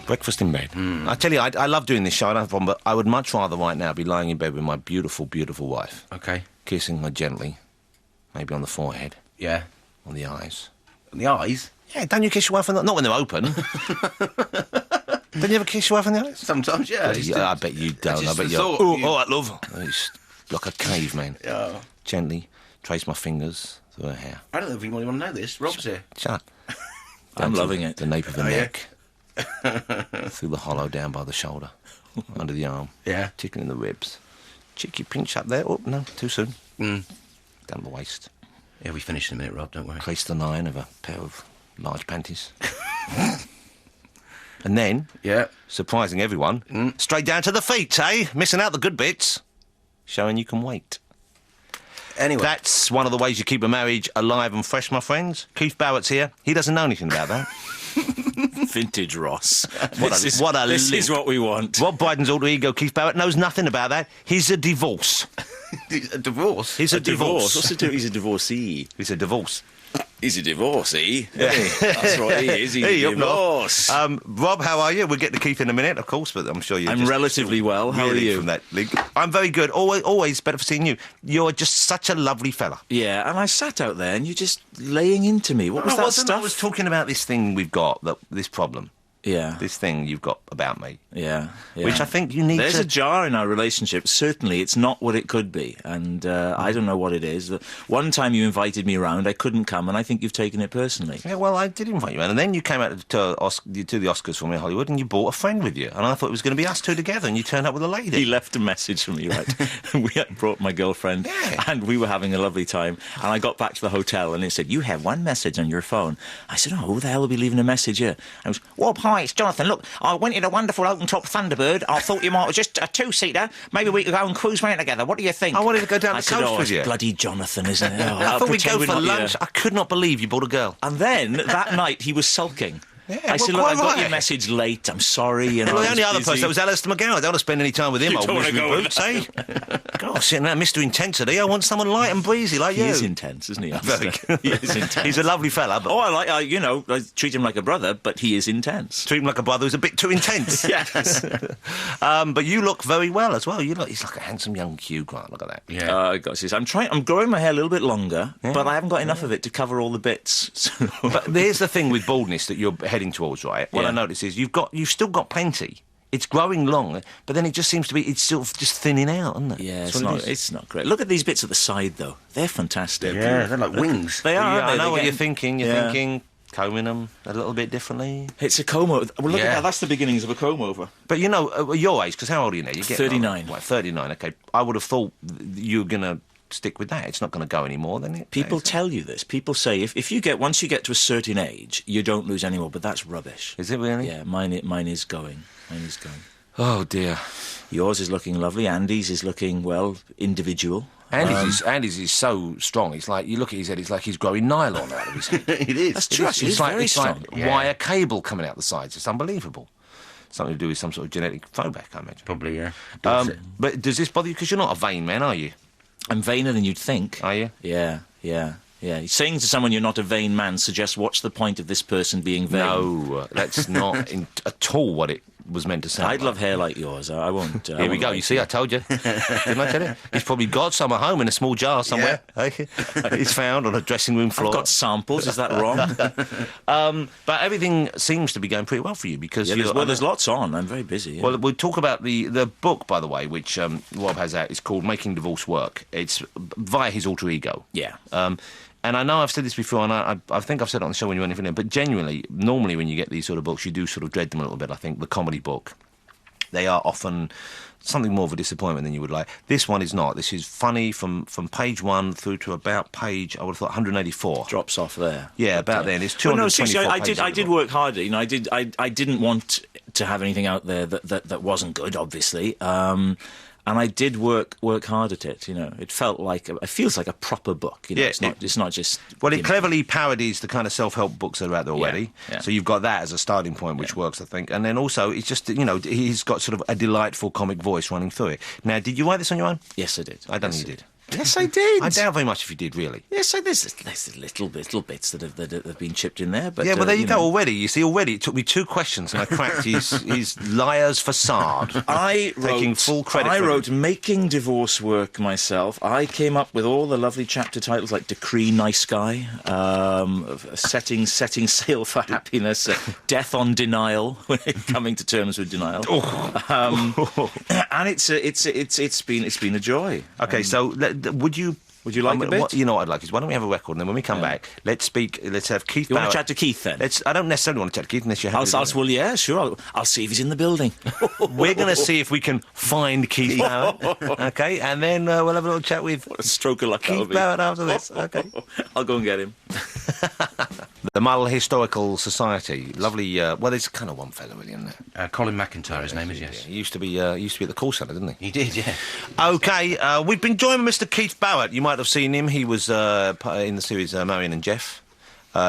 Breakfast in bed. I tell you, I love doing this show, I don't have a problem, but I would much rather right now be lying in bed with my beautiful, beautiful wife. Okay. Kissing her gently, maybe on the forehead. Yeah. On the eyes. On the eyes? Yeah, don't you kiss your wife on the... Not when they're open. Don't you ever kiss your wife on the eyes? Sometimes, yeah. I bet you don't. I bet you... Oh, all right, love. It's like a caveman. Yeah. Gently trace my fingers through her hair. I don't know if you want to know this. Rob's here. Shut up. I'm loving it. The nape of the Oh, yeah. neck. Through the hollow down by the shoulder. Under the arm. Yeah. Tickling the ribs. Cheeky pinch up there. Oh, no, too soon. Mm. Down the waist. Yeah, we finish in a minute, Rob, don't worry. Crease the line of a pair of large panties. And then, Yeah. surprising everyone, straight down to the feet, eh? Missing out the good bits. Showing you can wait. Anyway. That's one of the ways you keep a marriage alive and fresh, my friends. Keith Barrett's here. He doesn't know anything about that. Vintage Ross. This is what we want. Rob Brydon's alter ego, Keith Barrett, knows nothing about that. He's a divorce. A divorce? He's a divorce. What's it do? He's a divorcee. He's a divorce. He's a divorcee. Yeah. That's what he is. He's Hey, a up north. divorce. Rob, how are you? We'll get to Keith in a minute, of course, but I'm sure you're I'm just relatively well. How are reeling you? from that league. I'm very good. Always better for seeing you. You're just such a lovely fella. Yeah, and I sat out there and you're just laying into me. What was that stuff? I was talking about this thing we've got, this problem. Yeah. This thing you've got about me. Yeah. Which I think you need There's to... a jar in our relationship. Certainly, it's not what it could be. And I don't know what it is. One time you invited me around, I couldn't come, and I think you've taken it personally. Yeah, well, I did invite you around. And then you came out to the Oscars for me in Hollywood, and you brought a friend with you. And I thought it was going to be us two together, and you turned up with a lady. He left a message for me, right? We had brought my girlfriend, Yeah. and we were having a lovely time. And I got back to the hotel, and it said, "You have one message on your phone." I said, "Oh, who the hell will be leaving a message here?" I was, "Rob, hi, it's Jonathan. Look, I went in a wonderful open-top Thunderbird. I thought you might just a two-seater. Maybe we could go and cruise around together. What do you think?" I wanted to go down I the said, coast "Oh, with it's you." bloody Jonathan, isn't it? Oh, I I'll thought we'd pretend go we're for not lunch. here." I could not believe you bought a girl. And then that night he was sulking. Yeah, I said, well, "Look, I quite got your right. message late. I'm sorry." You know, Well, the I only was other busy. person was Alistair McGowan. I don't want to spend any time with him. You Old don't wanna misery go with boots, eh? God, sitting there, Mr. Intensity. I want someone light and breezy like He you. is intense, isn't he? Very good. He is intense. He's a lovely fella, but Oh, I treat him like a brother, but he is intense. treat him like a brother who's a bit too intense. Yes. But you look very well as well. He's like a handsome young Hugh Grant. Look at that. Yeah. Gosh, I'm growing my hair a little bit longer, but I haven't got enough of it to cover all the bits. So. But here's the thing with baldness that you're heading towards, right? What Yeah. I notice is you've still got plenty. It's growing long, but then it just seems to be, it's sort of just thinning out, isn't it? Yeah, That's what it is. it's not great. Look at these bits at the side, though. They're fantastic. Yeah, they're like wings. They are. Yeah, aren't I they? know They're what you're getting- thinking. You're Yeah. thinking combing them a little bit differently. It's a comb over. Well, look Yeah. at that. That's the beginnings of a comb over. But you know, at your age, because how old are you now? You're getting 39. What, 39, okay. I would have thought you were going to stick with that. It's not going to go anymore, then it? People Is it? tell you this. People say once you get to a certain age, you don't lose any more. But that's rubbish. Is it really? Yeah, mine is going. Mine is going. Oh, dear. Yours is looking lovely. Andy's is looking, well, individual. Andy's is so strong. It's like, you look at his head, it's like he's growing nylon out of his head. It is. That's true. Actually, it's very strong. Like wire cable coming out the sides. It's unbelievable. Something to do with some sort of genetic throwback, I imagine. Probably, yeah. But does this bother you? Because you're not a vain man, are you? I'm vainer than you'd think. Are you? Yeah. Saying to someone you're not a vain man suggests what's the point of this person being vain? No, that's not at all what it was meant to sound I'd like. love hair like yours. I won't. Here we go. You see, I told you. Didn't I tell you? He's probably got some at home in a small jar somewhere. Hey? It's found on a dressing room floor. I've got samples. Is that wrong? But everything seems to be going pretty well for you because there's lots on. I'm very busy. Yeah. Well, we'll talk about the book, by the way, which Rob has out. It's called Making Divorce Work. It's via his alter ego. Yeah. And I know I've said this before, and I think I've said it on the show when you went in, but genuinely, normally when you get these sort of books, you do sort of dread them a little bit, I think, the comedy book. They are often something more of a disappointment than you would like. This one is not. This is funny from page 1 through to about page, I would have thought, 184. Drops off there. Yeah, about then. It's Well, 224 no, pages. I did work harder. You know, I didn't want to have anything out there that wasn't good, obviously. And I did work hard at it. You know, it feels like a proper book. You know, Yeah, it's not just. Well, it cleverly parodies the kind of self-help books that are out there already. Yeah. So you've got that as a starting point, which works, I think. And then also, it's just, you know, he's got sort of a delightful comic voice running through it. Now, did you write this on your own? Yes, I did. I don't think you did. Yes, I did. I doubt very much if you did, really. Yes, there's little bits that have been chipped in there. But Yeah, well, there you go. Already, you see, it took me 2 questions and I cracked his liar's facade. Taking full credit. I wrote Making Divorce Work myself. I came up with all the lovely chapter titles like Decree Nice Guy, Setting Sail for Happiness, Death on Denial, coming to terms with denial. And it's been a joy. Okay, so would you like a bit? You know what I'd like is why don't we have a record and then when we come back, let's have Keith. You want to chat to Keith then? I don't necessarily want to chat to Keith unless you're happy. Well, yeah, sure. I'll see if he's in the building. We're going to see if we can find Keith Barrett. Okay, and then we'll have a little chat with what a stroke of luck Keith Barrett after this. Okay, I'll go and get him. The Mull Historical Society, lovely. Well, there's kind of one fella really, isn't there? Colin McIntyre, his name is, yes. He used to be at the call centre, didn't he? He did, yeah. Okay, we've been joined by Mr. Keith Barrett. You might have seen him. He was in the series Marion and Jeff.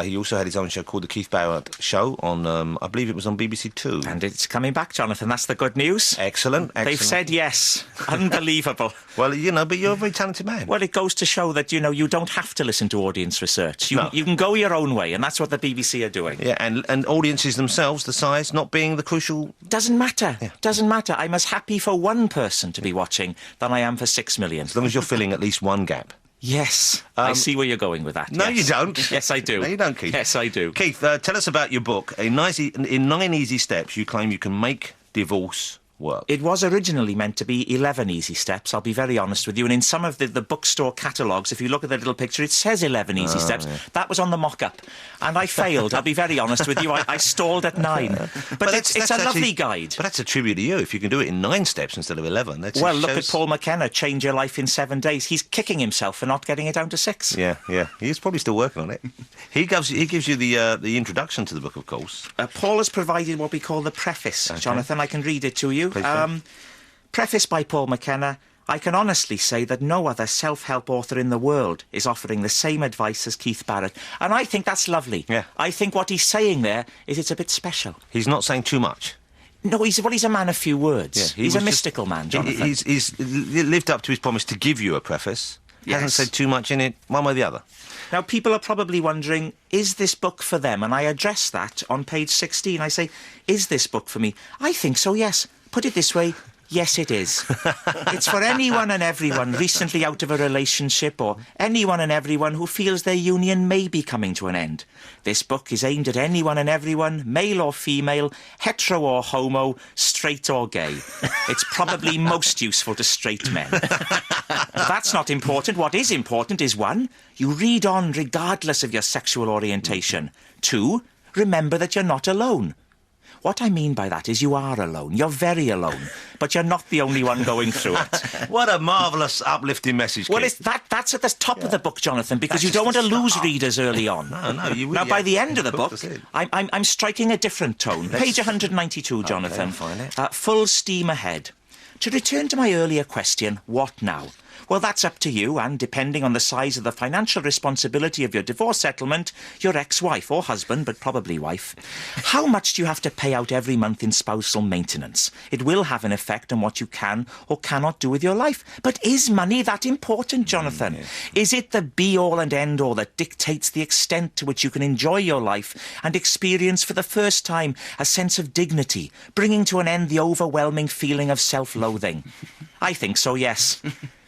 He also had his own show called The Keith Barrett Show on, I believe it was on BBC Two. And it's coming back, Jonathan. That's the good news. Excellent. They've said yes. Unbelievable. Well, but you're a very talented man. Well, it goes to show that, you don't have to listen to audience research. You can go your own way, and that's what the BBC are doing. Yeah, and audiences themselves, the size, not being the crucial... Doesn't matter. Yeah. Doesn't matter. I'm as happy for one person to be watching than I am for 6 million. As long as you're filling at least one gap. Yes, I see where you're going with that. No, yes. You don't. Yes, I do. No, you don't, Keith. Yes, I do. Keith, tell us about your book. In 9 easy steps, you claim you can make divorce work. It was originally meant to be 11 easy steps, I'll be very honest with you. And in some of the bookstore catalogues, if you look at the little picture, it says 11 easy steps. Yeah. That was on the mock-up. And I failed, I'll be very honest with you. I stalled at 9. But it's a lovely guide. But that's a tribute to you. If you can do it in 9 steps instead of 11. Well, look at Paul McKenna, Change Your Life in 7 days. He's kicking himself for not getting it down to 6. Yeah. He's probably still working on it. He gives you the introduction to the book, of course. Paul has provided what we call the preface, okay. Jonathan. I can read it to you. Preface by Paul McKenna. I can honestly say that no other self-help author in the world is offering the same advice as Keith Barrett. And I think that's lovely. Yeah. I think what he's saying there is it's a bit special. He's not saying too much. No, he's a man of few words. Yeah, he's a mystical man, Jonathan. He's lived up to his promise to give you a preface. Yes. Hasn't said too much in it, one way or the other. Now, people are probably wondering, is this book for them? And I address that on page 16. I say, is this book for me? I think so, yes. Put it this way, yes, it is. It's for anyone and everyone recently out of a relationship or anyone and everyone who feels their union may be coming to an end. This book is aimed at anyone and everyone, male or female, hetero or homo, straight or gay. It's probably most useful to straight men. That's not important. What is important is 1, you read on regardless of your sexual orientation. 2, remember that you're not alone. What I mean by that is you are alone. You're very alone. But you're not the only one going through it. What a marvellous, uplifting message, Keith. Well, that's at the top of the book, Jonathan, because you don't want to lose readers early on. No. Now, by the end of the book, I'm striking a different tone. Page 192, Jonathan. Okay, I'll find it. Full steam ahead. To return to my earlier question, what now? Well, that's up to you, and depending on the size of the financial responsibility of your divorce settlement, your ex-wife or husband, but probably wife, how much do you have to pay out every month in spousal maintenance? It will have an effect on what you can or cannot do with your life. But is money that important, Jonathan? Yes. Is it the be-all and end-all that dictates the extent to which you can enjoy your life and experience for the first time a sense of dignity, bringing to an end the overwhelming feeling of self-loathing? I think so, yes.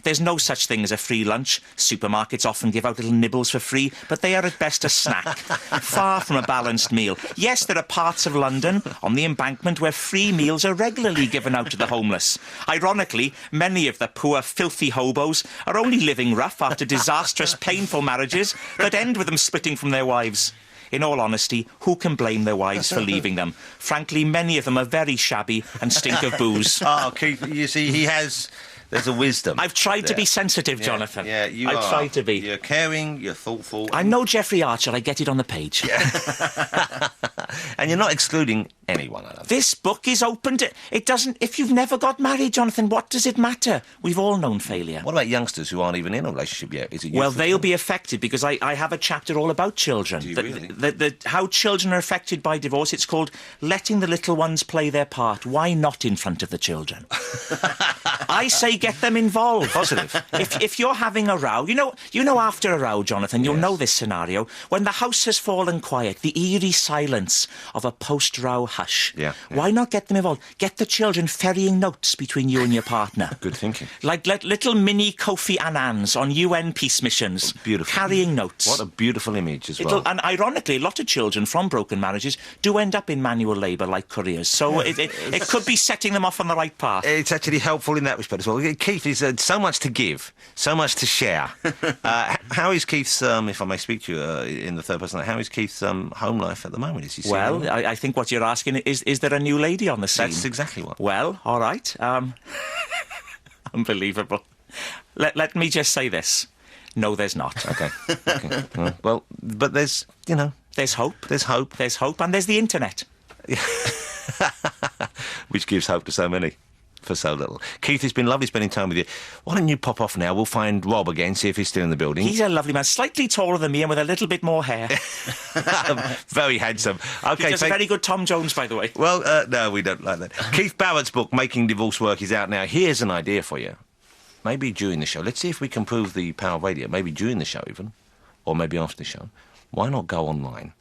There's no such thing as a free lunch. Supermarkets often give out little nibbles for free, but they are at best a snack, far from a balanced meal. Yes, there are parts of London, on the embankment, where free meals are regularly given out to the homeless. Ironically, many of the poor, filthy hobos are only living rough after disastrous, painful marriages that end with them splitting from their wives. In all honesty, who can blame their wives for leaving them? Frankly, many of them are very shabby and stink of booze. Oh, Keith, you see, there's a wisdom. I've tried to be sensitive, Jonathan. Yeah, you I've tried to be. You're caring, you're thoughtful. I'm no Jeffrey Archer, I get it on the page. Yeah. And you're not excluding anyone, I don't think. This book is open to... It doesn't... If you've never got married, Jonathan, what does it matter? We've all known failure. What about youngsters who aren't even in a relationship yet? Is it well, they'll be affected because I have a chapter all about children. Do you really? How children are affected by divorce. It's called Letting the Little Ones Play Their Part. Why not in front of the children? I say get them involved. Positive. If you're having a row, you know after a row, Jonathan, you'll know this scenario. When the house has fallen quiet, the eerie silence of a post-row hush. Yeah. Why not get them involved? Get the children ferrying notes between you and your partner. Good thinking. Like little mini Kofi Annans on UN peace missions. Beautiful. Carrying notes. What a beautiful image as well. And ironically, a lot of children from broken marriages do end up in manual labour like couriers. So it could be setting them off on the right path. It's actually helpful in that respect as well. Keith is so much to give, so much to share. How is Keith's, if I may speak to you in the third person, how is Keith's home life at the moment? Is he Well, I think what you're asking is there a new lady on the scene? That's exactly what. Well, all right. Unbelievable. Let me just say this. No, there's not. Okay. Well, but there's, There's hope. There's hope. There's hope, and there's the internet. Which gives hope to so many for so little. Keith, it's been lovely spending time with you. Why don't you pop off now? We'll find Rob again, see if he's still in the building. He's a lovely man, slightly taller than me and with a little bit more hair. Very handsome. Okay, He does a very good Tom Jones, by the way. Well, no, we don't like that. Keith Barrett's book, Making Divorce Work, is out now. Here's an idea for you. Maybe during the show. Let's see if we can prove the power of radio. Maybe during the show even, or maybe after the show. Why not go online?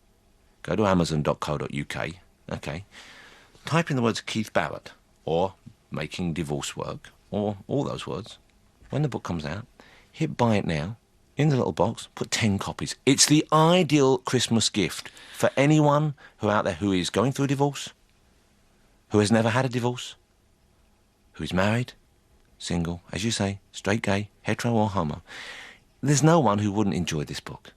Go to amazon.co.uk, okay? Type in the words Keith Barrett, or Making Divorce Work, or all those words. When the book comes out, hit buy it now. In the little box, put 10 copies. It's the ideal Christmas gift for anyone out there who is going through a divorce, who has never had a divorce, who is married, single, as you say, straight, gay, hetero or homo. There's no one who wouldn't enjoy this book.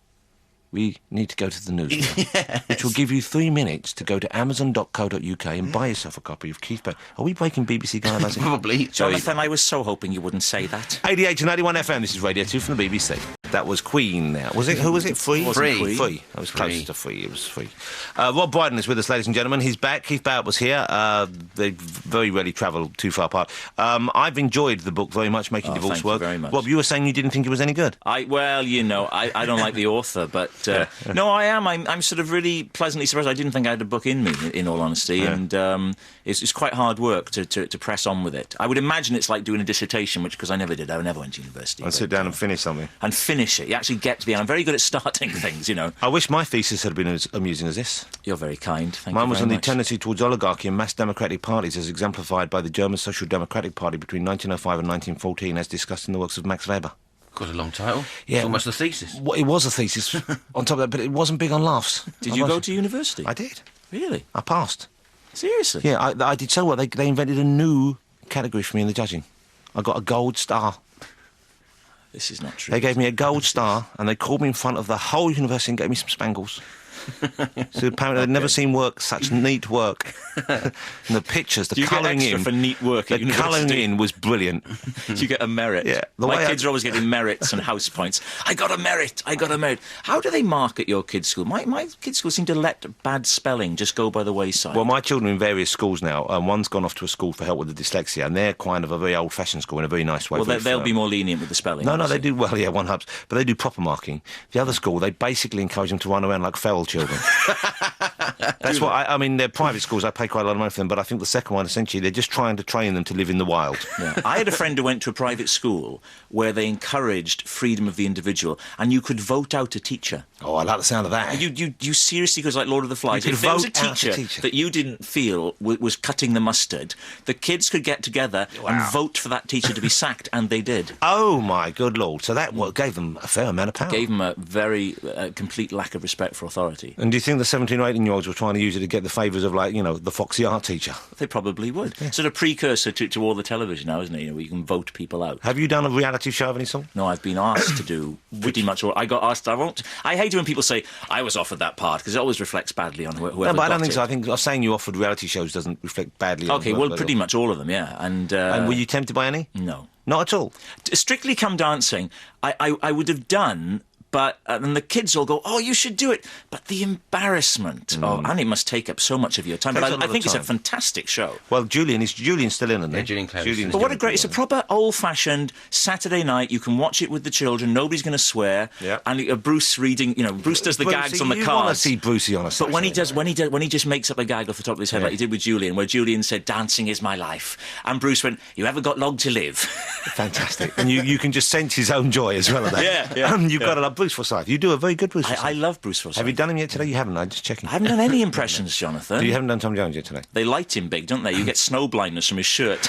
We need to go to the news, Yes. which will give you 3 minutes to go to amazon.co.uk and buy yourself a copy of Keith Barrett. Are we breaking BBC guidelines? Probably. Jonathan, I was so hoping you wouldn't say that. 88 and 91 FM, this is Radio 2 from the BBC. That was Queen now. Was it? Who was it? Free? Free. Free. I was close Free. to Free. It was Free. Rob Brydon is with us, ladies and gentlemen. He's back. Keith Barrett was here. They very rarely travel too far apart. I've enjoyed the book very much, Making Divorce thank you Work. very much. Rob, you were saying you didn't think it was any good. I don't like the author, but no, I am. I'm sort of really pleasantly surprised. I didn't think I had a book in me, in all honesty, and it's quite hard work to press on with it. I would imagine it's like doing a dissertation, which, because I never did, I never went to university. And sit down and finish something. And finish it. You actually get to the end. I'm very good at starting things, I wish my thesis had been as amusing as this. You're very kind. Thank Mine you was very on the much. tendency towards oligarchy and mass democratic parties as exemplified by the German Social Democratic Party between 1905 and 1914, as discussed in the works of Max Weber. Got a long title. Yeah. It's almost a thesis. Well, it was a thesis on top of that, but it wasn't big on laughs. Did you go to university? I did. Really? I passed. Seriously? Yeah, I did so well. They invented a new category for me in the judging. I got a gold star. This is not true. They gave me a gold star, and they called me in front of the whole university and gave me some spangles. So apparently they'd never seen such neat work. And the pictures, the Do you get colouring extra in. for neat work at The colouring university? in was brilliant. You get a merit. Yeah, the My way kids are always getting merits and house points. I got a merit. How do they mark at your kids' school? My kids' school seem to let bad spelling just go by the wayside. Well, my children are in various schools now. One's gone off to a school for help with the dyslexia, and they're kind of a very old-fashioned school in a very nice way. Well, very they'll firm. be more lenient with the spelling. No, they obviously. do well. Yeah, one hopes, but they do proper marking. The other school, they basically encourage them to run around like feral children. That's what I mean. They're private schools. I pay quite a lot of money for them, but I think the second one, essentially, they're just trying to train them to live in the wild. Yeah. I had a friend who went to a private school where they encouraged freedom of the individual, and you could vote out a teacher. Oh, I like the sound of that. You seriously, because like Lord of the Flies, You could if there was a vote out a teacher, teacher. that you didn't feel was cutting the mustard, the kids could get together and vote for that teacher to be sacked, and they did. Oh my good lord! So that gave them a fair amount of power. Gave them a very complete lack of respect for authority. And do you think the 17 or 18-year-olds were trying to use it to get the favours of, like, the foxy art teacher? They probably would. Sort of precursor to all the television now, isn't it? Where you can vote people out. Have you done a reality show of any sort? No, I've been asked to do pretty much all. I got asked. I hate it when people say I was offered that part, because it always reflects badly on whoever. No, but I don't got think it. so. I think saying you offered reality shows doesn't reflect badly on Okay, well, pretty much all of them, yeah. And And were you tempted by any? no. Not at all. Strictly Come Dancing, I would have done, But and the kids all go, "Oh, you should do it." But the embarrassment of, and it must take up so much of your time. Takes a But lot I of think it's a time. fantastic show. Well, Julian's still in, isn't he? Yeah, Julian Close. But what a great... It's a proper old-fashioned Saturday night. You can watch it with the children. Nobody's going to swear. Yeah. And Bruce reading... Bruce does the gags on the You want to cards. see Brucey on a But when he Saturday does, when he just makes up a gag off the top of his head, like he did with Julian, where Julian said, "Dancing is my life," and Bruce went, "You haven't got long to live." Fantastic. And you can just sense his own joy as well at that. Yeah. You've got to love Bruce Forsyth. You do a very good Bruce Forsyth. I love Bruce Forsyth. Have you done him yet today? You haven't. I'm just checking. I haven't done any impressions, Jonathan. You haven't done Tom Jones yet today? They light him big, don't they? You get snow blindness from his shirt.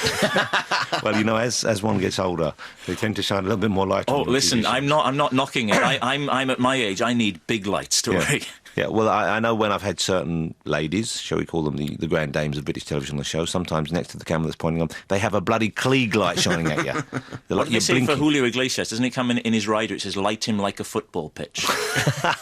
Well, as one gets older, they tend to shine a little bit more light. Oh, on the listen, TV shows. I'm not knocking it. I'm at my age. I need big lights to work. Yeah, well, I know when I've had certain ladies, shall we call them the grand dames of British television on the show, sometimes next to the camera that's pointing on, they have a bloody Klieg light shining at you. They're like What do you're they say blinking. for Julio Iglesias? Doesn't he come in his rider? It says, "Light him like a football pitch."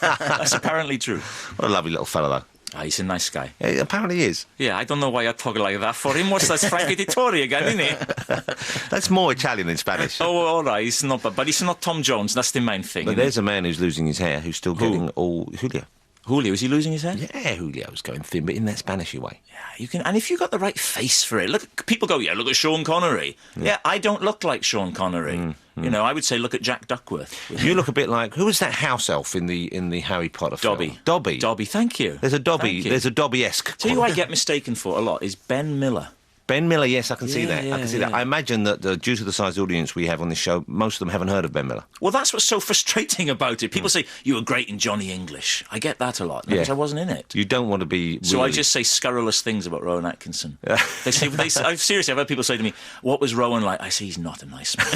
That's apparently true. What a lovely little fella, though. He's a nice guy. Yeah, apparently he is. Yeah, I don't know why I talk like that for him. What's that? Frankie Dettori again, isn't it? That's more Italian than Spanish. Oh, all right. He's not, but he's not Tom Jones. That's the main thing. But isn't there's a man who's losing his hair who's still getting all... Julio. it? Julio, is he losing his hair? Yeah, Julio's going thin, but in that Spanishy way. Yeah, you can. And if you got the right face for it, look. People go, "Yeah, look at Sean Connery." Yeah, I don't look like Sean Connery. I would say, look at Jack Duckworth. You look a bit like... Who was that house elf in the Harry Potter film? Dobby. Dobby. Thank you. There's a Dobby. Thank you. There's a Dobby-esque. Tell you who I get mistaken for a lot is Ben Miller. Ben Miller, yes, I can see Yeah, that. I can see yeah, that. yeah. I imagine that due to the size of the audience we have on this show, most of them haven't heard of Ben Miller. Well, that's what's so frustrating about it. People say, "You were great in Johnny English." I get that a lot, because I wasn't in it. You don't want to be... So I really- just say scurrilous things about Rowan Atkinson. Seriously, I've had people say to me, "What was Rowan like?" I say, "He's not a nice man."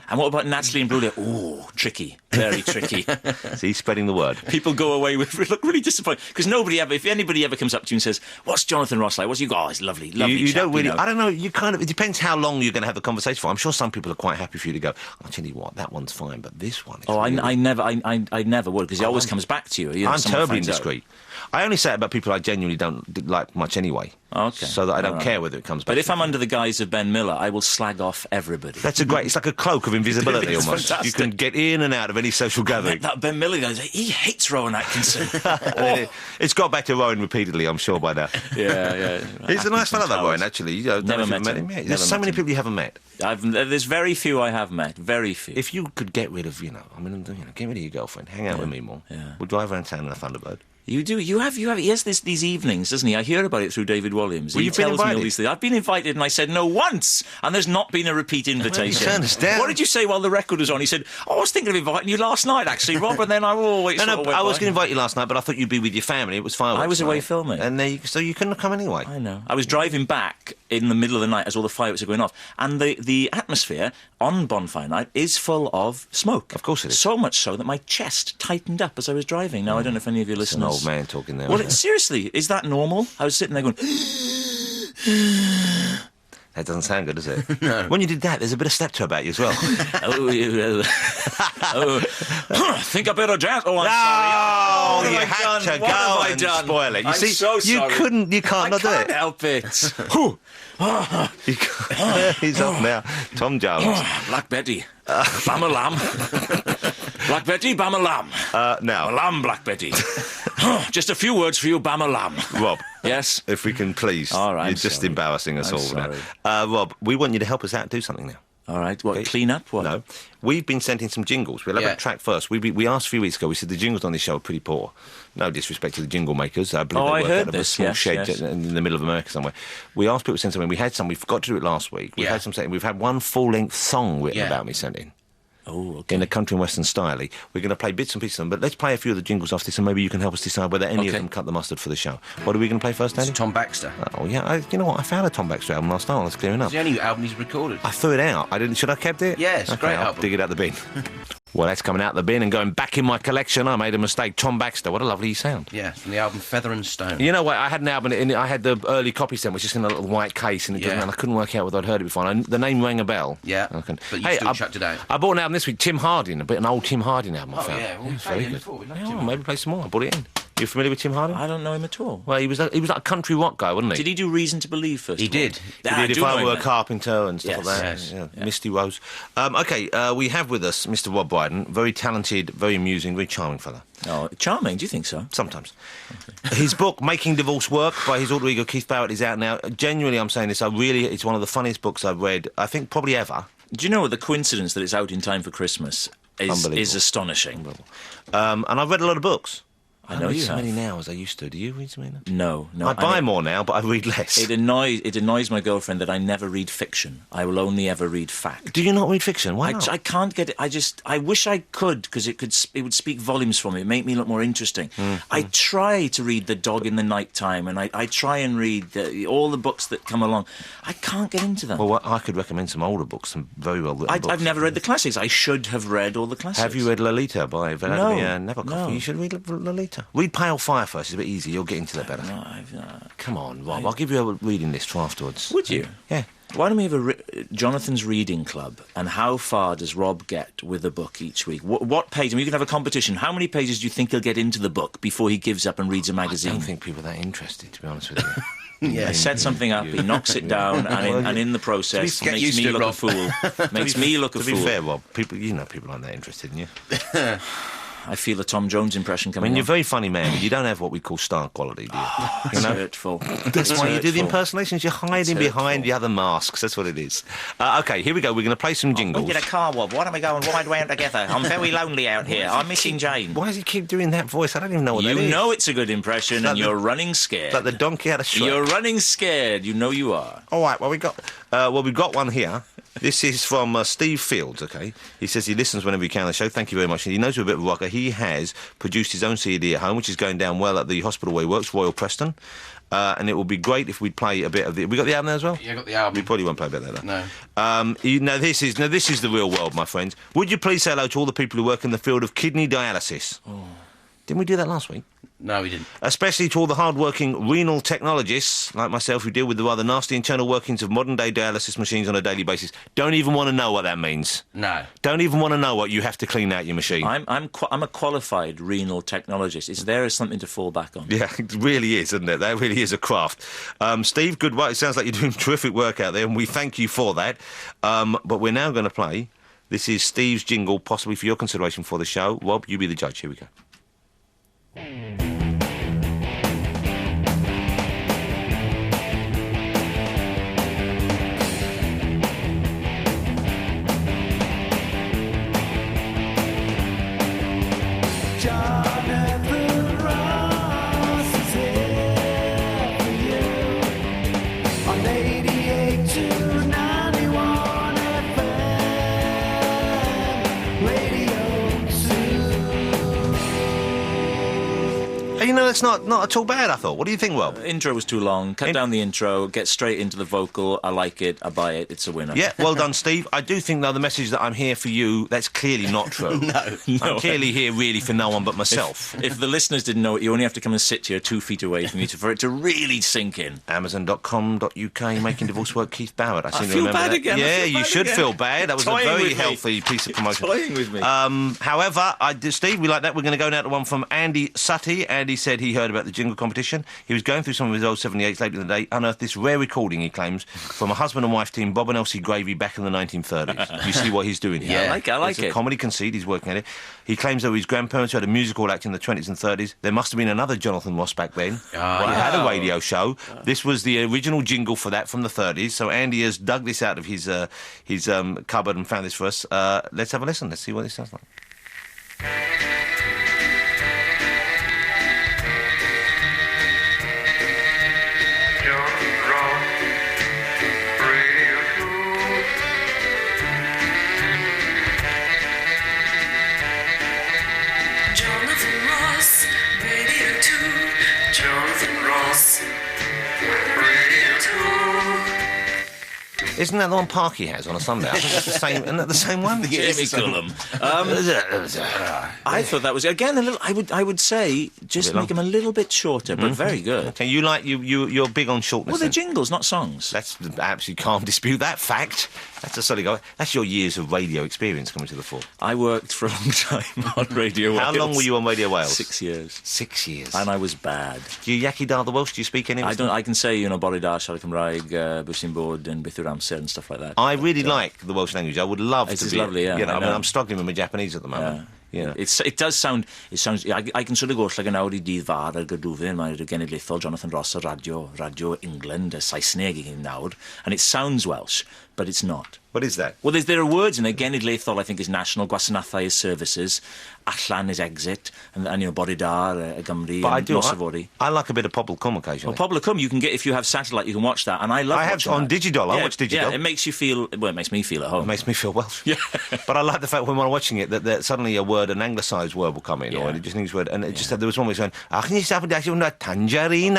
And what about Natalie Imbruglia? Oh, tricky. Very tricky. See, he's spreading the word. People go away with look really disappointed. Because if anybody ever comes up to you and says, "What's Jonathan Ross like?" What's you go? "Oh, he's lovely, lovely You chap," don't really... you know. I don't know, it depends how long you're going to have the conversation for. I'm sure some people are quite happy for you to go, "I'll tell you what, that one's fine, but this one is Oh, really-" I never would, because he always comes back to you. I'm someone terribly finds out. indiscreet. I only say it about people I genuinely don't like much anyway. Okay. So that I don't All right. care whether it comes back. But if to I'm under the guise of Ben Miller, I will slag off everybody. That's it's like a cloak of invisibility It's almost. fantastic. You can get in and out of any social gathering. That Ben Miller guy, he hates Rowan Atkinson. It's got back to Rowan repeatedly, I'm sure, by now. Yeah. He's a nice fellow, that Towers. Rowan, actually. You don't Never know if you've met him. Yeah. Never There's so met many him. people you haven't met. There's very few I have met. Very few. If you could get rid of, get rid of your girlfriend, hang out with me more. Yeah. We'll drive around town in a Thunderbird. You do. You have. He has these evenings, doesn't he? I hear about it through David Williams. Well, He you've been tells me all invited. these things. I've been invited, and I said no once, and there's not been a repeat invitation. turn us down. What did you say while the record was on? He said, "Oh, I was thinking of inviting you last night, actually, Rob." And then I always. No, I was going to invite you last night, but I thought you'd be with your family. It was fireworks. I was away night. filming. And so you couldn't have come anyway. I know. I was driving back in the middle of the night as all the fireworks are going off, and the atmosphere on Bonfire Night is full of smoke. Of course it is. So much so that my chest tightened up as I was driving. Now, I don't know if any of your It's an listeners... old man talking there. Well, isn't it? seriously, is that normal? I was sitting there going... That doesn't sound good, does it? No. When you did that, there's a bit of steptoe about you as well. Think I better dance. Oh, I'm Oh, sorry. you What have I had done? to What go have I and done? spoil it. You I'm see, so sorry. you can't I not do can't it. help it. You can't- He's up now. Tom Jones. Black Betty. Bam a lamb. Black Betty, bam a lamb. Now, A lamb, Black Betty. Just a few words for you, bam a lamb. Rob, Yes? if we can please. All right, You're I'm just sorry. embarrassing us I'm all sorry. now. Rob, we want you to help us out and do something now. All right. What, Okay. clean up? What? No, we've been sending some jingles. We'll have Yeah. a track first. We asked a few weeks ago. We said the jingles on this show are pretty poor. No disrespect to the jingle makers. I believe Oh, they I work heard out of a this, small yes, shed yes. in the middle of America somewhere. We asked people to send something. We had some. We forgot to do it last week. We've Yeah. had some. We've had one full-length song written Yeah. about me sent in. Oh, okay. In a country and western style. We're going to play bits and pieces of them, but let's play a few of the jingles off this, and maybe you can help us decide whether any of Okay. them cut the mustard for the show. What are we going to play first, Andy? It's Tom Baxter. Oh yeah, you know what? I found a Tom Baxter album last night. I was clearing up. It's the only album he's recorded. I threw it out. I didn't. Should I have kept it? Yeah, it's a okay, great I'll album. dig it out the bin. Well, that's coming out the bin and going back in my collection. I made a mistake. Tom Baxter. What a lovely sound. Yeah, it's from the album Feather and Stone. You know what? I had an album. I had the early copy sent, which is in a little white case, and Yeah. I couldn't work out whether I'd heard it before. The name rang a bell. Yeah, Okay. but you still chucked it out. I bought an album this week. Tim Harding, an old Tim Harding album. I Oh, found. yeah, well, we it's played very him good. before. We loved Yeah, Tim well, maybe play some more. I bought it in. You familiar with Tim Harding? I don't know him at all. Well, he was like a country rock guy, wasn't he? Did he do Reason to Believe first? He of all? did. Ah, He did do If I know Were him a then. Carpenter and stuff Yes, like that. yes, Yeah. Misty Rose. Okay, we have with us Mr. Rob Brydon. Very talented, very amusing, very charming fella. Oh, charming. Do you think so? Sometimes. His book, Making Divorce Work, by his alter ego Keith Barrett, is out now. Genuinely, I'm saying this, it's one of the funniest books I've read, I think, probably ever. Do you know the coincidence that it's out in time for Christmas is Unbelievable. astonishing? And I've read a lot of books. I know don't read you so have. many now as I used to. Do you read so many now? No. I buy more now, but I read less. It annoys my girlfriend that I never read fiction. I will only ever read fact. Do you not read fiction? Why not? I can't get it. I wish I could, because it would speak volumes for me. It make me look more interesting. I try to read The Dog in the Night Time, and I try and read all the books that come along. I can't get into them. Well, I could recommend some older books, some very well written books. I've never read the classics. I should have read all the classics. Have you read Lolita by Vladimir Nabokov? No. You should read Lolita. Read Pale Fire first. It's a bit easy. You'll get into that better. No, Come on, Rob. I'll give you a reading list for afterwards. Would you? Yeah. Why don't we have a Jonathan's Reading Club, and how far does Rob get with a book each week? What page? I mean, you can have a competition. How many pages do you think he'll get into the book before he gives up and reads a I magazine? don't think people are that interested, to be honest with you. He sets something up, he knocks it down, and in the process Get makes used me to it, look a Rob. fool. Makes me look a To fool. be fair, Rob, people aren't that interested in you. I feel a Tom Jones impression I coming mean, you're a on. very funny man, but you don't have what we call star quality, do you? It's hurtful. That's why you do the impersonations. You're hiding behind the other masks. That's what it is. Okay, here we go. We're going to play some jingles. We get a car, Rob. Why don't we go and ride round together? I'm very lonely out here. I'm missing Jane. Why does he keep doing that voice? I don't even know what that is. You know it's a good impression, and you're running scared. Like the donkey out of Shrek. You're running scared. You know you are. All right, well, we've got one here. This is from Steve Fields, okay? He says he listens whenever he can on the show. Thank you very much. And he knows we're a bit of a rocker. He has produced his own CD at home, which is going down well at the hospital where he works, Royal Preston. And it would be great if we'd play a bit of the... We got the album there as well? Yeah, I got the album. We probably won't play a bit of that. No. This is the real world, my friends. Would you please say hello to all the people who work in the field of kidney dialysis? Oh. Didn't we do that last week? No, we didn't. Especially to all the hard-working renal technologists like myself who deal with the rather nasty internal workings of modern-day dialysis machines on a daily basis. Don't even want to know what that means. No. Don't even want to know what you have to clean out your machine. I'm a qualified renal technologist. It's there as something to fall back on. Yeah, it really is, isn't it? That really is a craft. Steve, good work. It sounds like you're doing terrific work out there, and we thank you for that. But we're now going to play. This is Steve's jingle, possibly for your consideration for the show. Rob, you be the judge. Here we go. Jonathan Ross is here for you on 88 to 91 FM Radio 2. You know, that's not at all bad, I thought. What do you think, Rob? Intro was too long. Cut down the intro. Get straight into the vocal. I like it. I buy it. It's a winner. Yeah, well done, Steve. I do think, though, the message that I'm here for you, that's clearly not true. No. I'm clearly here really for no one but myself. If the listeners didn't know it, you only have to come and sit here 2 feet away from you for it to really sink in. Amazon.com.uk, Making Divorce Work, Keith Barrett. I seem to feel remember bad that. again. I Yeah, feel you bad should again. feel bad. That was a Toying very with me. healthy piece of promotion. Toying with me. However, Steve, we like that. We're going to go now to one from Andy Sutty. Andy said he heard about the jingle competition. He was going through some of his old 78s later in the day, unearthed this rare recording, he claims, from a husband and wife team, Bob and Elsie Gravy, back in the 1930s. You see what he's doing here? Yeah, I like It's it. a comedy conceit. He's working at it. He claims, though, his grandparents who had a musical act in the 20s and 30s. There must have been another Jonathan Ross back then. He had a radio show. This was the original jingle for that from the 30s. So Andy has dug this out of his cupboard and found this for us. Let's have a listen. Let's see what this sounds like. Jonathan Ross, Radio 2. Jonathan Ross, Radio 2. Isn't that the one Parky has on a Sunday? I think that's the same. Isn't that the same one? Jimmy Cullum. I thought that was again a little. I would say just make them a little bit shorter, but very good. Okay, you're big on shortness. Well, they're then. jingles, not songs. That's absolutely can't dispute that fact. That's a solid go. That's your years of radio experience coming to the fore. I worked for a long time on Radio Wales. How long were you on Radio Wales? 6 years. 6 years. And I was bad. Do you yaki dar the Welsh? Do you speak any of I it? don't. I can say, Bore da, siarad Cymraeg, Bwysyn bod and beth yw'r amser and stuff like that. I really like the Welsh language. I would love It to is be. lovely, yeah, You know, I I mean, know. I'm struggling with my Japanese at the moment. Yeah. It does sound. It sounds. I can sort of go like an awr I dydd far ar Gydwfyn. Mae'r genedlaethol Jonathan Ross o Radio England, Saesneg i hyn nawr, and it sounds Welsh, but it's not. What is that? Well, there are words in there. Genedlaethol, I think, is national. Gwasanaethau is services. Allan is exit. And Bore da, Gymru, But I and do. Nos Yfory. I like a bit of Pobl Cwm occasionally. Well, Pobl Cwm, you can get, if you have satellite, you can watch that. And I love I have watching on that. Digidol. I watch Digidol. Yeah, it makes you feel, well, it makes me feel at home. It makes me feel Welsh. Yeah. But I like the fact when I'm watching it that suddenly a word, an anglicised word will come in, or Yeah. it just needs word, and it just there was one where it's going, tangerine,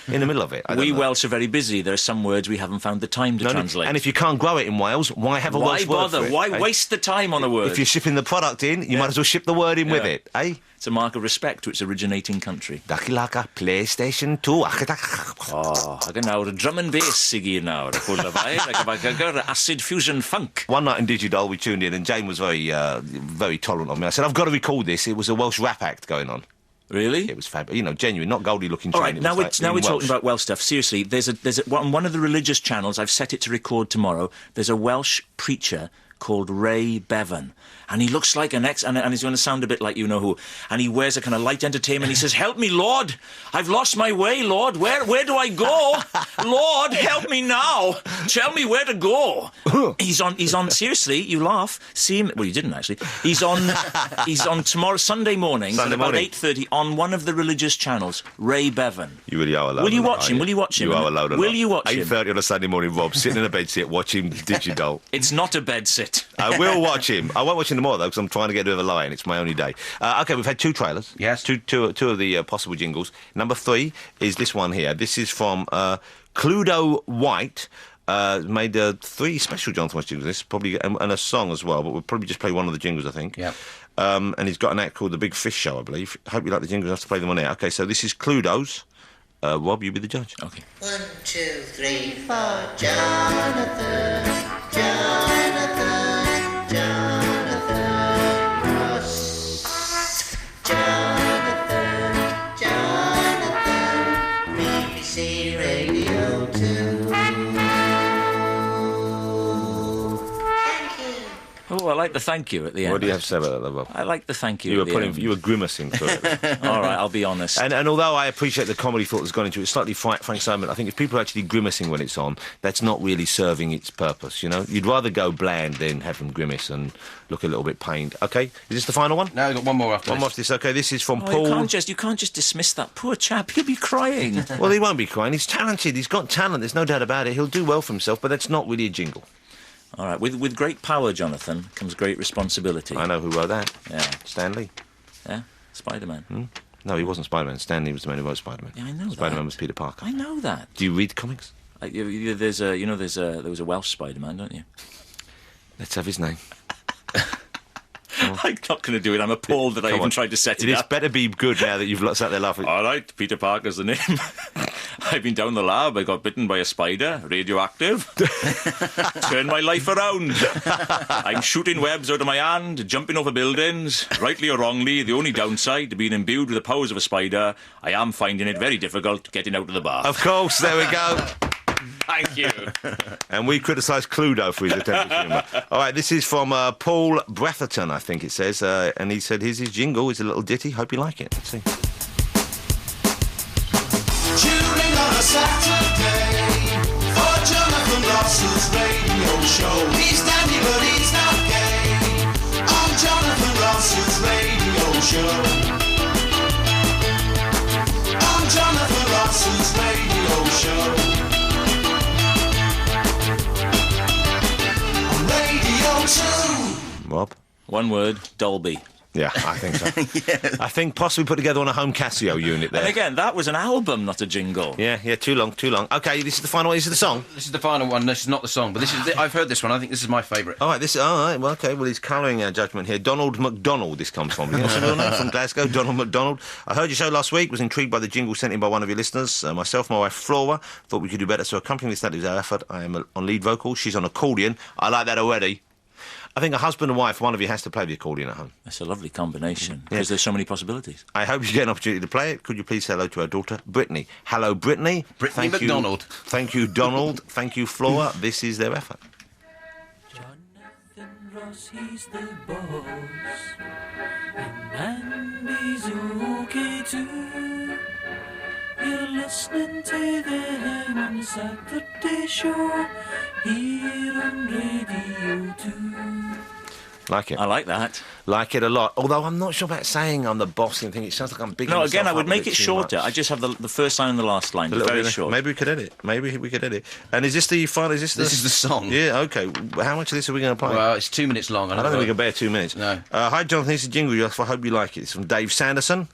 in the middle of it. I don't We know. Welsh are very busy. There are some words we haven't found the time to translate. And if you can't grow it in Wales, why have a Why Welsh word bother? for it, Why eh? waste the time on a word? If you're shipping the product in, you might as well ship the word in with Yeah. it, eh? It's a mark of respect to its originating country. Dakilaka PlayStation 2. Oh, ac yn nawr, drum and bass i gyd nawr. Hwyl y ffair, ac y bagagr, acid fusion funk. One night in Digidol, we tuned in, and Jane was very tolerant of me. I said, I've got to record this. It was a Welsh rap act going on. Really? It was fabulous. You know, genuine, not Goldie-looking All train. right, It now was we're like in talking Welsh. about Welsh stuff. Seriously, there's on one of the religious channels, I've set it to record tomorrow, there's a Welsh preacher called Ray Bevan. And he looks like an and he's going to sound a bit like you-know-who. And he wears a kind of light entertainment. He says, help me, Lord. I've lost my way, Lord. Where do I go? Lord, help me now. Tell me where to go. He's on, seriously, you laugh. See him, well, you didn't actually. He's on tomorrow, Sunday morning, at about 8:30 on one of the religious channels, Ray Bevan. You really are alone. Will you watch him? Will you watch him? You are alone. Will you watch him? 8:30 on a Sunday morning, Rob, sitting in a bed sit watching Digidol. It's not a bed sit. I will watch him. I won't watch him tomorrow, though, because I'm trying to get rid of a lie, and it's my only day. OK, we've had two trailers. Yes. Two of the possible jingles. Number 3 is this one here. This is from Cluedo White. Made 3 special Jonathan West jingles. This is probably and a song as well, but we'll probably just play one of the jingles, I think. Yep. And he's got an act called The Big Fish Show, I believe. Hope you like the jingles. I have to play them on air. OK, so this is Cluedo's. Rob, you be the judge. Okay. 1, 2, 3, 4. Jonathan, Jonathan, Jonathan Ross. Jonathan, Jonathan, BBC Radio 2. Thank you. Oh, I like the thank you at the end. What do you have to say about that, Rob? I like the thank you. You were at the end. you were grimacing through it. All right, I'll be honest. And although I appreciate the comedy thought that's gone into it, slightly Frank Simon, I think if people are actually grimacing when it's on, that's not really serving its purpose, you know? You'd rather go bland than have them grimace and look a little bit pained. OK, is this the final one? No, I've got one more after One this. more after this. OK, this is from Oh, Paul. you can't just dismiss that poor chap. He'll be crying. Well, he won't be crying. He's talented. He's got talent. There's no doubt about it. He'll do well for himself, but that's not really a jingle. All right, with great power, Jonathan, comes great responsibility. I know who wrote that. Yeah, Stan Lee. yeah, Spider-Man. No, he wasn't Spider-Man. Stan Lee was the man who wrote Spider-Man. Yeah, I know Spider-Man that. was Peter Parker. I know that. Do you read comics? There was a Welsh Spider-Man, don't you? Let's have his name. I'm not going to do it. I'm appalled that I Come even on. tried to set it It is up. better be good now that you've sat there laughing. All right, Peter Parker's the name. I've been down the lab. I got bitten by a spider, radioactive. Turned my life around. I'm shooting webs out of my hand, jumping over buildings. Rightly or wrongly, the only downside to being imbued with the powers of a spider, I am finding it very difficult getting out of the bath. Of course, there we go. Thank you. And we criticise Cluedo for his attempt at humour. All right, this is from Paul Bretherton, I think it says. And he said, here's his jingle. It's a little ditty. Hope you like it. Let's see. Tuning on a Saturday for Jonathan Ross's radio show. He's dandy, but he's not gay. On Jonathan Ross's radio show. On Jonathan Ross's radio show. On Radio 2. Rob? One word, Dolby. Yeah, I think so. I think possibly put together on a home Casio unit there. And again, that was an album, not a jingle. Yeah, too long. Okay, this is the final one. This is the song. This is the final one. This is not the song, but I've heard this one. I think this is my favourite. All right, well, okay. Well, he's colouring our judgment here. Donald McDonald, this comes from. You know, real name from Glasgow, Donald McDonald. I heard your show last week. Was intrigued by the jingle sent in by one of your listeners. Myself, my wife Flora, thought we could do better. So accompanying this, that is our effort. I am on lead vocal. She's on accordion. I like that already. I think a husband and wife, one of you has to play the accordion at home. That's a lovely combination, because there's so many possibilities. I hope you get an opportunity to play it. Could you please say hello to our daughter, Brittany? Hello, Brittany. Brittany McDonald. Thank you, Donald. Thank you, Flora. This is their effort. Jonathan Ross, he's the boss, and Andy's okay too. You're listening to them on the Saturday show here on Radio 2. Like it. I like that. Like it a lot. Although I'm not sure about saying I'm the boss and thing. It sounds like I'm big. No, again, I would make it shorter. I just have the first line and the last line. Very short. Maybe we could edit. And is this the final? This is the song. Yeah. Okay. How much of this are we going to play? Well, it's 2 minutes long. I don't think we can bear 2 minutes. No. Hi, Jonathan. This is Jingle. I hope you like it. It's from Dave Sanderson.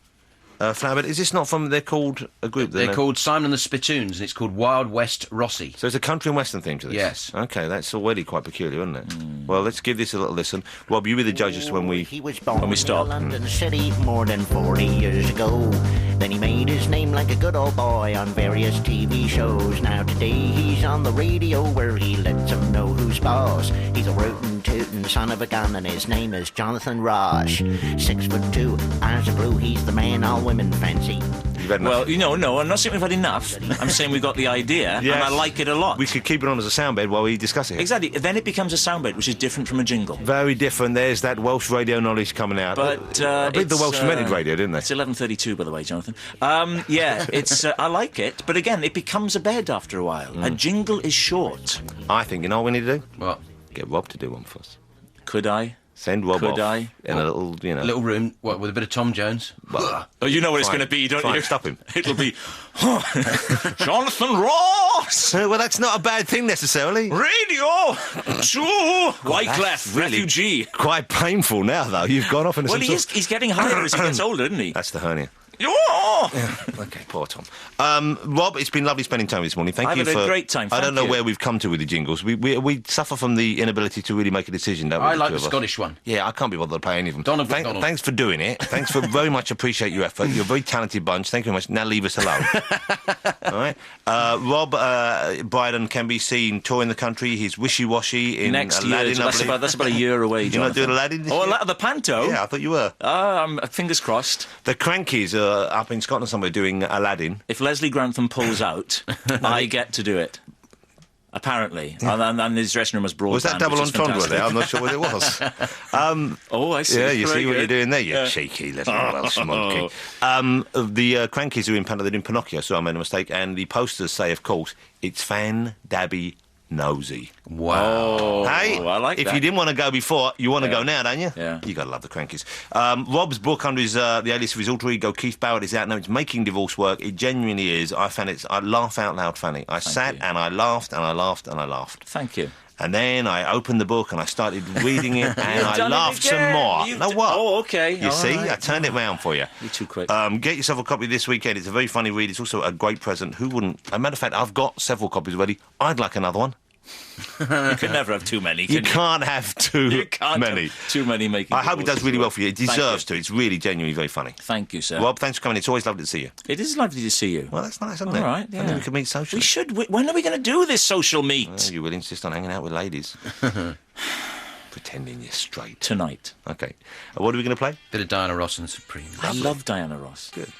Flower, is this not from? They're called a group. They're called Simon and the Spittoons, and it's called Wild West Rossi. So it's a country and western theme to this. Yes. Okay, that's already quite peculiar, isn't it? Well, let's give this a little listen. Rob, you be the judge as to when we stop. In London City more than 40 years ago. Then he made his name like a good old boy on various TV shows. Now today he's on the radio where he lets them know who's boss. He's a rootin' tootin' son of a gun and his name is Jonathan Ross. 6'2", eyes are blue, he's the man all women fancy. Well, no, I'm not saying we've had enough. I'm saying we got the idea, and I like it a lot. We could keep it on as a soundbed while we discuss it. Exactly. Then it becomes a soundbed, which is different from a jingle. Very different. There's that Welsh radio knowledge coming out. But I believe the Welsh invented radio, didn't they? It's 11:32, by the way, Jonathan. Yeah, it's. I like it, but again, it becomes a bed after a while. A jingle is short. I think you know what we need to do. What? Get Rob to do one for us. Could I? Send Rob Could off I? in a little, little room, with a bit of Tom Jones. Well, oh, you know what it's going to be, don't you? Stop him. It'll be Jonathan Ross. Well, that's not a bad thing necessarily. Radio 2. Wyclef, really refugee. Quite painful now, though. You've gone off into some He's getting higher as he gets older, isn't he? That's the hernia. Oh! Yeah. Okay, poor Tom. Rob, it's been lovely spending time this morning. Thank you I've had a great time. I don't know where we've come to with the jingles. We suffer from the inability to really make a decision, don't we? I like the Scottish one. Yeah, I can't be bothered to play any of them. Donald McDonald. Thanks for doing it. Thanks for very much appreciate your effort. You're a very talented bunch. Thank you very much. Now leave us alone. All right. Rob Brydon can be seen touring the country. He's wishy-washy in next Aladdin, year. That's about a year away, You're not doing Aladdin this year? The panto? Yeah, I thought you were. Fingers crossed. The Crankies are up in Scotland somewhere doing Aladdin. If Leslie Grantham pulls out, I get to do it. Apparently. And his dressing room was broadband. Was that double entendre there? I'm not sure what it was. I see. Yeah, you see what good. you're doing there, you cheeky little Welsh monkey. The Crankies are in they're doing Pinocchio, so I made a mistake, and the posters say, of course, it's Fan Dabby Nosy. Wow. Hey, I like that. If you didn't want to go before, you want to go now, don't you? Yeah. You got to love the Crankies. Rob's book under his the alias of his alter ego, Keith Barrett, is out now. It's making divorce work. It genuinely is. I laugh out loud funny. I sat and I laughed and I laughed and I laughed. Thank you. And then I opened the book and I started reading it and I laughed some more. What? Oh, okay. You see? Right. I turned it round for you. You're too quick. Get yourself a copy this weekend. It's a very funny read. It's also a great present. Who wouldn't? As a matter of fact, I've got several copies already. I'd like another one. You can never have too many, You can't have too many. Have too many making. I hope it does really well for you. It deserves to. It's really genuinely very funny. Thank you, sir. Rob, thanks for coming. It's always lovely to see you. It is lovely to see you. Well, that's nice, isn't it? All right, yeah. I think we could meet socially. We should. When are we going to do this social meet? Well, you will insist on hanging out with ladies. Pretending you're straight. Tonight. Okay. What are we going to play? Bit of Diana Ross and Supreme. I love Diana Ross. Good.